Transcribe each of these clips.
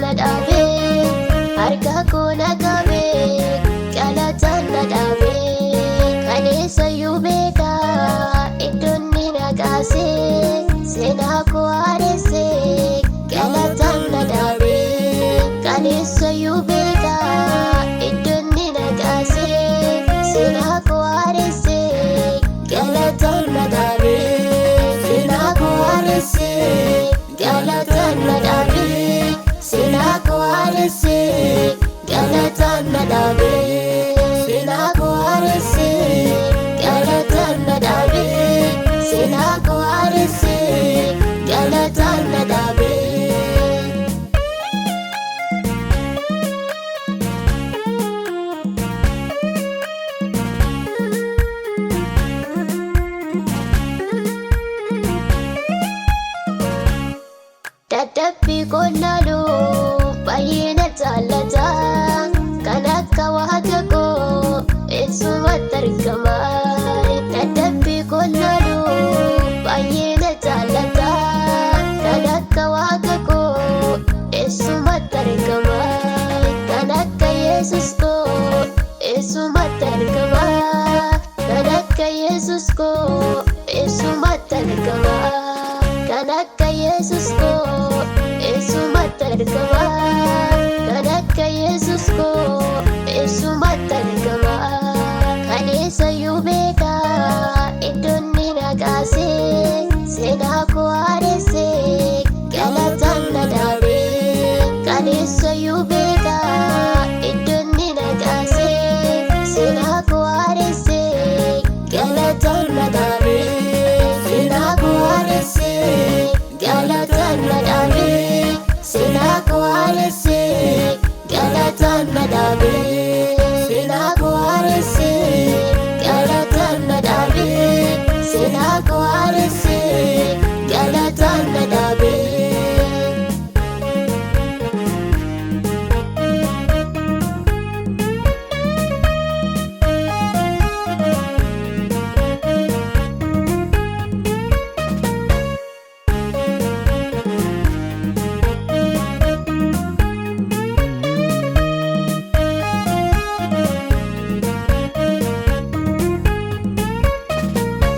na dhaabe harka koo na qabe galataan na dhaabe kaleessayyuu beeka iddoonni na kaase seenaa koo haaresse galataan na dhaabe kaleessayyuu beeka iddoonni na kaase seenaa koo haaresse galataan na dhaabe seenaa koo haaresse galataan na dhaabe seenaa koo haaresse galataan na dhaabe seenaa koo haaresse galataan na dhaabe seenaa koo haaresse galataan na dhaabe. Dadhabbii qonnaaluu baay'ee na jaallata kan akka waaqa koo eessumatti argama. Dadhabbii qonnaaluu baay'ee na jaallata kan akka waaqa koo eessumatti argama. Kan akka Yesus koo eessumatti argama. Kan akka Yesus koo eessumatti argama. Kan akka Yesus koo eessumatti argama. Kan akka Yesus koo eessumatti argama. Kaleessayyuu beeka iddoonni na kaase seenaa koo haaresse galataan na dhaabe. Kaleessayyuu beeka iddoonni na kaase seenaa koo haaresse galataan na dhaabe. Seenaa koo haaresse galataan na dhaabe. Seenaa koo haaresse galataan na dhaabe. Seenaa koo haaresse galataan na dhaabe. Seenaa koo haaresse galataan na dhaabe.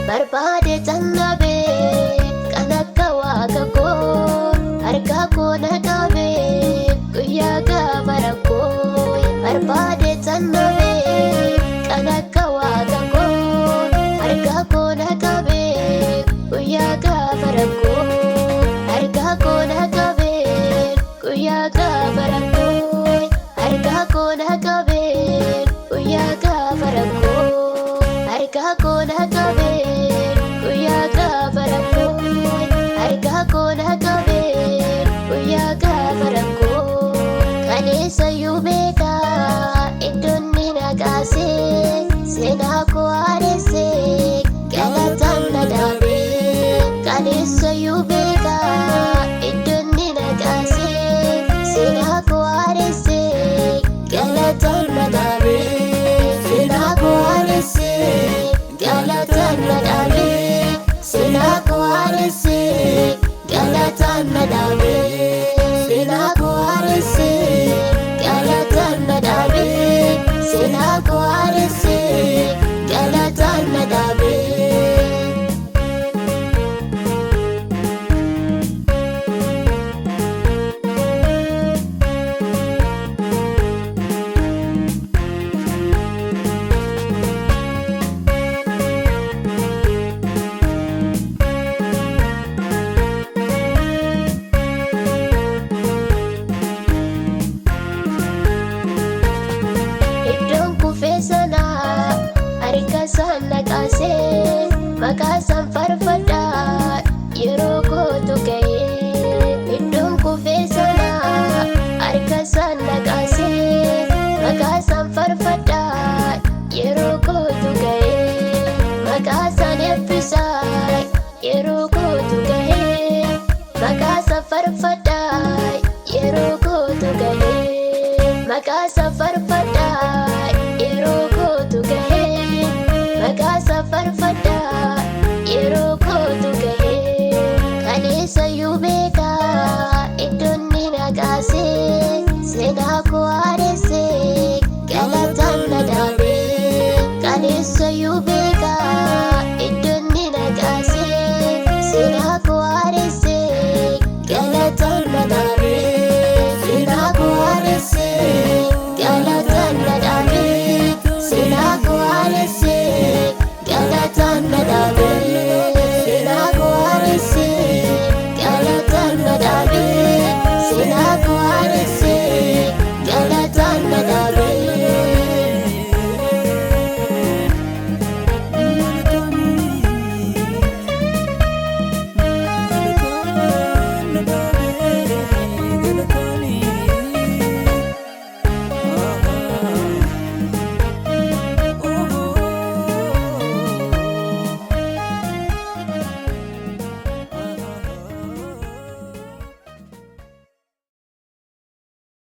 Barbaade tannabe kan akka waaqa koo harka koo na qabe guyyaa gaafa rakkoo. Barbaade tannabe kan akka waaqa koo harka koo na qabe guyyaa gaafa rakkoo. Harka koo na qabe guyyaa gaafa rakkoo. Harka koo na qabe guyyaa gaafa rakkoo. Harka koo na qabe guyyaa gaafa rakkoo. Harka koo na qabe guyyaa gaafa rakkoo. Kaleessayyuu beeka iddoonni na kaase seenaa koo haaresse galataan na dhaabe. Kaleessayyuu beeka iddoonni na kaase seenaa koo haaresse galataan na dhaabe. Seenaa koo haaresse galataan na dhaabe. Seenaa koo haaresse galataan na dhaabe. Seenaa koo haaresse galataan na dhaabe. Seenaa koo haaresse galataan na dhaabe. Iddoon kufee sanaa harka isaan na kaase maqaa isaan faarfadhaa yeroo kootu ga'e. Iddoon kufee sanaa harka isaan na kaase maqaa isaan faarfadhaa yeroo kootu ga'e. Maqaa isaan eebbisaa yeroo kootu ga'e. Maqaa isaan faarfadhaa yeroo kootu ga'e. Maqaa